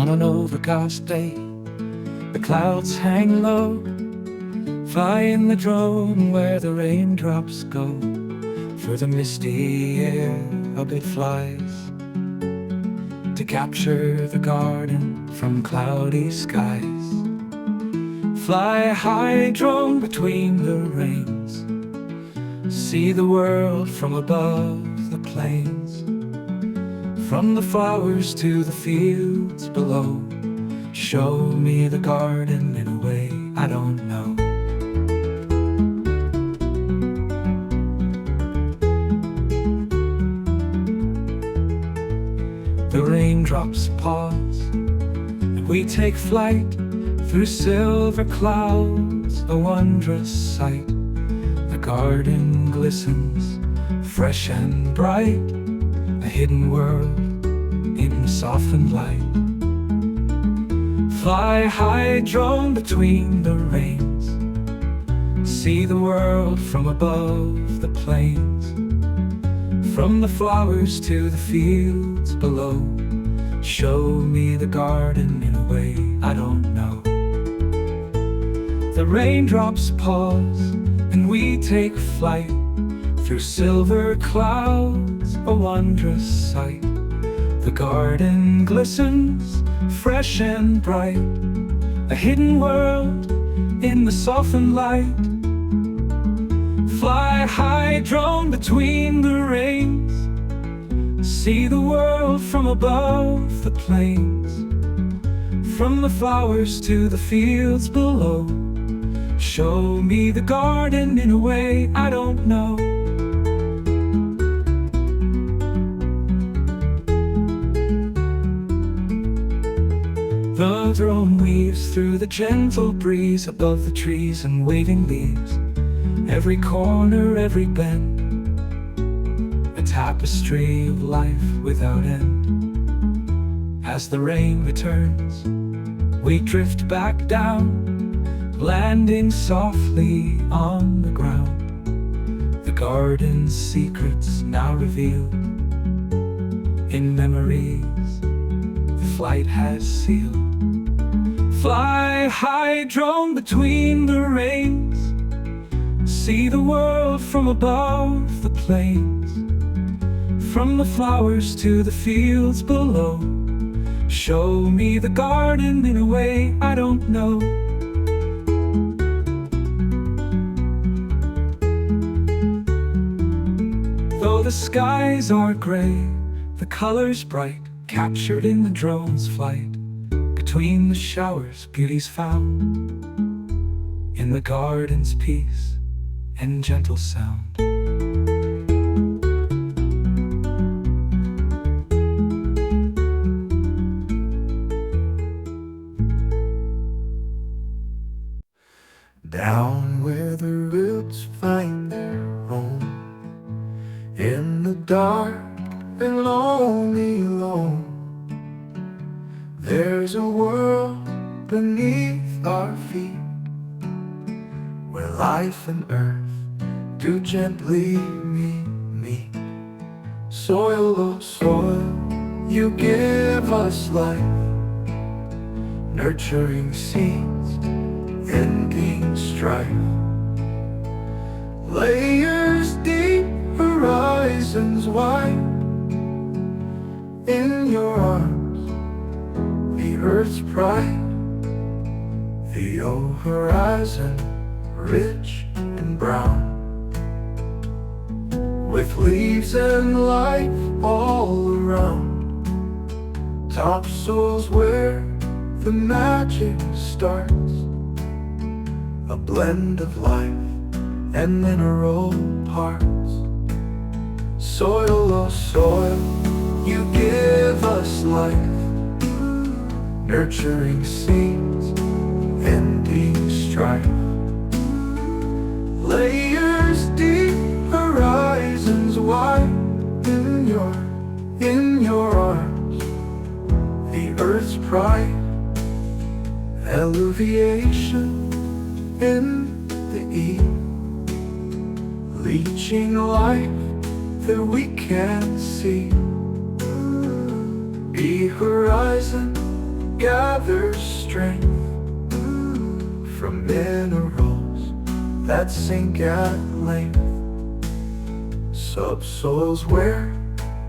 On an overcast day, the clouds hang low. Fly in the drone where the raindrops go. Through the misty air up it flies, to capture the garden from cloudy skies. Fly high, drone between the rains. See the world from above the plains. From the flowers to the fields below. Show me the garden in a way I don't know. The raindrops pause, and we take flight through silver clouds, a wondrous sight. The garden glistens, fresh and bright, a hidden world in the softened light. Fly high, drone between the rains. See the world from above the plains. From the flowers to the fields below. Show me the garden in a way I don't know. The raindrops pause, and we take flight through silver clouds, a wondrous sight. The garden glistens, fresh and bright, a hidden world in the softened light. Fly high, drone between the rains. See the world from above the plains. From the flowers to the fields below. Show me the garden in a way I don't know. The drone weaves through the gentle breeze above the trees and waving leaves. Every corner, every bend, a tapestry of life without end. As the rain returns, we drift back down, landing softly on the ground. The garden's secrets now revealed, in memories the flight has sealed. Fly high, drone between the rains. See the world from above the plains. From the flowers to the fields below. Show me the garden in a way I don't know. Though the skies are gray, the colors bright, captured in the drone's flight. Between the showers, beauty's found, in the garden's peace and gentle sound. Down where the roots find their home, in the dark and lonely lone, there's a world beneath our feet, where life and earth do gently meet. Soil, oh soil, you give us life, nurturing seeds, ending strife. Layers deep, horizons wide, in your arms, the earth's pride. The old horizon, rich and brown, with leaves and life all around. Topsoil's where the magic starts, a blend of life and mineral parts. Soil, oh soil, you give us life, nurturing seeds, ending strife. Layers deep, horizons wide, in your arms, the earth's pride. Alluviation in the eve, leaching life that we can't see. Be horizon gathers strength from minerals that sink at length. Subsoils where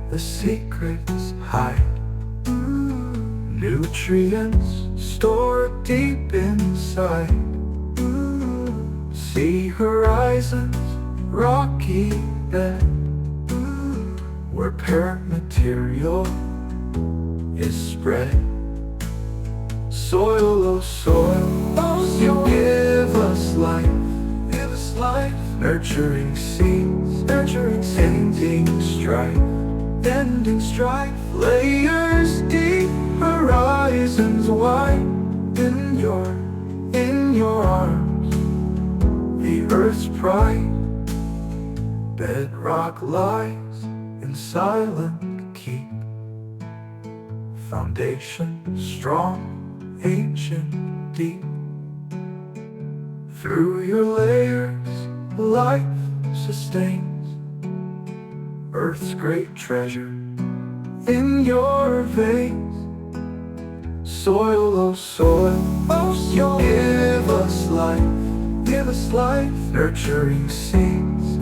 the secrets hide, nutrients stored deep inside. Sea horizons, rocky bed, where parent material is spread. Soil, oh soil, you give us life, nurturing seeds, ending strife, layers deep, horizons wide. In your arms, the earth's pride, bedrock lies in silent keep. Foundation strong, ancient, deep. Through your layers, life sustains. Earth's great treasure in your veins. Soil, oh soil, you give us life, nurturing seeds,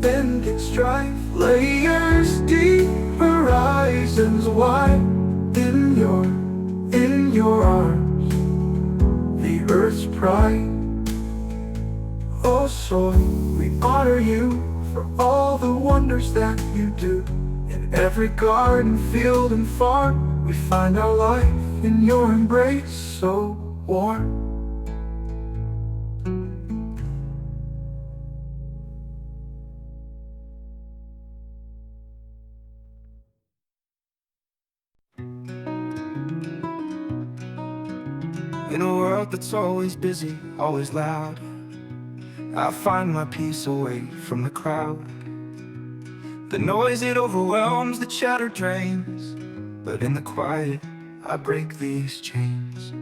ending strife, layers deep, horizons wide. In your arms, the earth's pride. Oh soil, we honor you for all the wonders that you do. In every garden, field, and farm, we find our life in your embrace so warm. In a world that's always busy, always loud, I find my peace away from the crowd. The noise, it overwhelms, the chatter drains, but in the quiet, I break these chains.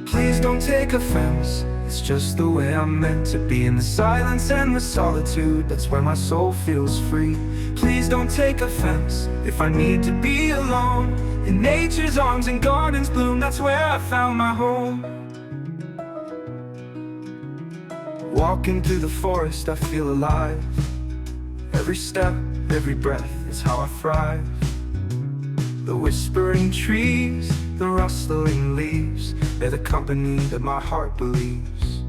Please don't take offense, it's just the way I'm meant to be. In the silence and the solitude, that's where my soul feels free. Please don't take offense if I need to be alone. In nature's arms and gardens bloom, that's where I found my home. Walking through the forest, I feel alive. Every step, every breath is how I thrive. The whispering trees, the rustling leaves, they're the company that my heart believes.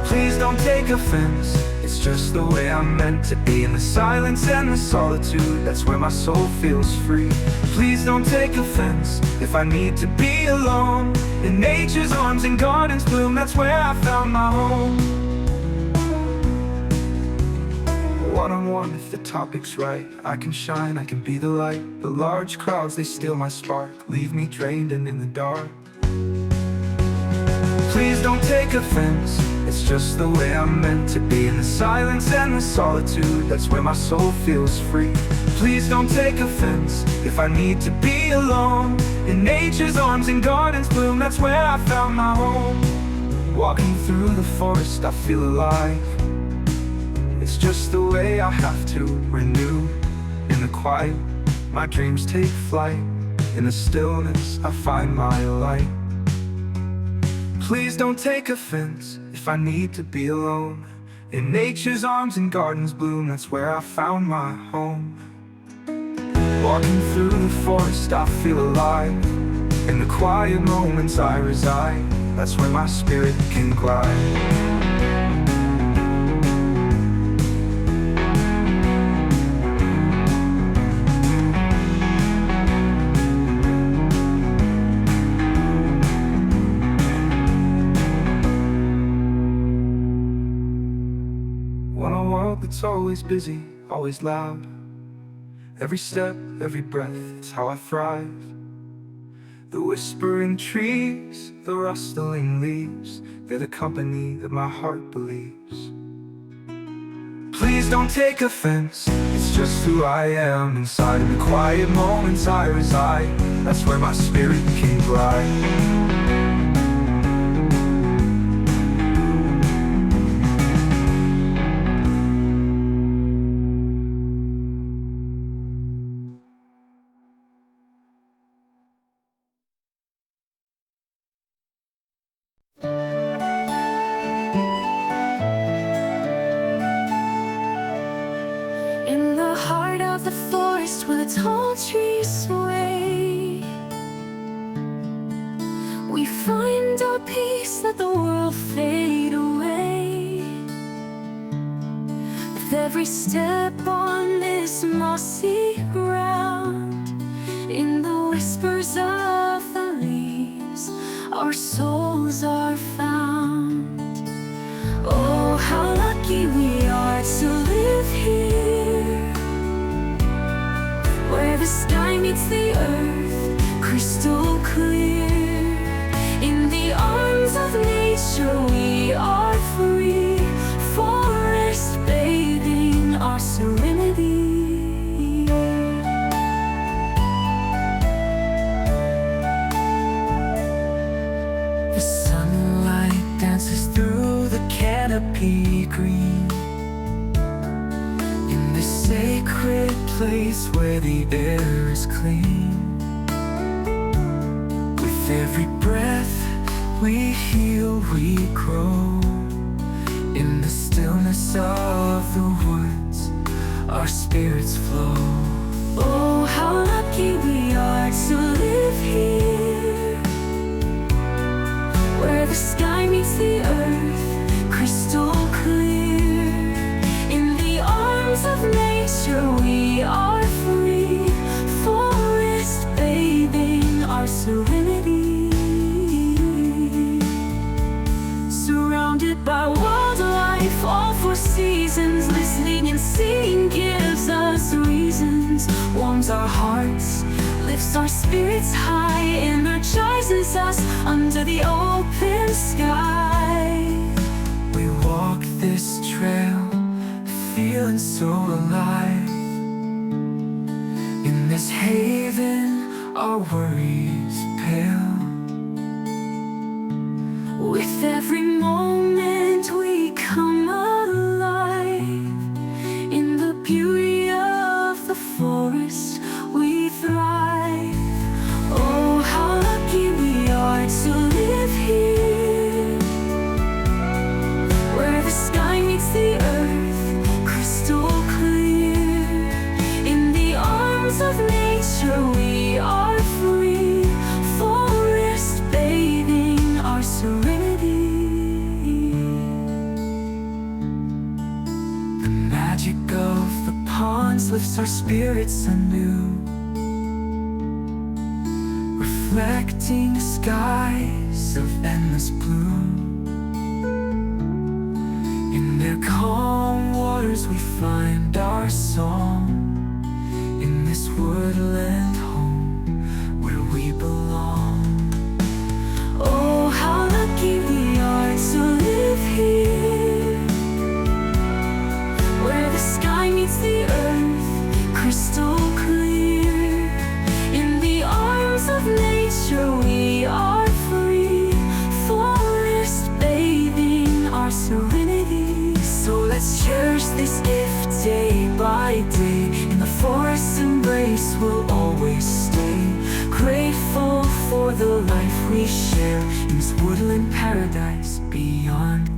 Please don't take offense, it's just the way I'm meant to be. In the silence and the solitude, that's where my soul feels free. Please don't take offense if I need to be alone. In nature's arms and gardens bloom, that's where I found my home. One-on-one, if the topic's right, I can shine, I can be the light. The large crowds, they steal my spark, leave me drained and in the dark. Please don't take offense, it's just the way I'm meant to be. In the silence and the solitude, that's where my soul feels free. Please don't take offense if I need to be alone. In nature's arms and gardens bloom, that's where I found my home. Walking through the forest, I feel alive. It's just the way I have to renew. In the quiet, my dreams take flight. In the stillness, I find my light. Please don't take offense if I need to be alone. In nature's arms and gardens bloom, that's where I found my home. Walking through the forest, I feel alive. In the quiet moments I reside, that's where my spirit can glide. It's always busy, always loud. Every step, every breath is how I thrive. The whispering trees, the rustling leaves, they're the company that my heart believes. Please don't take offense, it's just who I am. Inside in the quiet moments I reside, that's where my spirit can glide. just let the world fade away. With every step on this mossy ground, in the whispers of the leaves, our souls are found. Oh, how lucky we are to live here, where the sky meets the earth, crystal clear. In the arms of nature we are free, forest bathing our serenity. The sunlight dances through the canopy green, in this sacred place where the air is clean. With every breath we heal, we grow. In the stillness of the woods, our spirits flow. Oh, how lucky we are to live here, where the sky meets the earth, crystal clear. In the arms of nature we are free, forest bathing our serenity. Surrounded by wildlife, all four seasons, listening and seeing gives us reasons. Warms our hearts, lifts our spirits high, energizes us under the open sky. We walk this trail, feeling so alive. In this haven, our worries pale. With every moment we come alive, in the beauty of the forest we thrive. Oh, how lucky we are to live here, where the sky meets the earth, crystal clear. In the arms of nature we are free, forest bathing our serenity. The magic of the ponds lifts our spirits anew, reflecting skies of endless blue. In their calm waters we find our song, in this woodland home where we belong. Oh, how lucky we are to live here, where the sky meets the earth, crystal clear. In the arms of nature we are free, forest bathing our serenity. So let's cherish this gift day by day. In the forest's embrace we'll always stay, grateful for the life we share in this woodland paradise beyond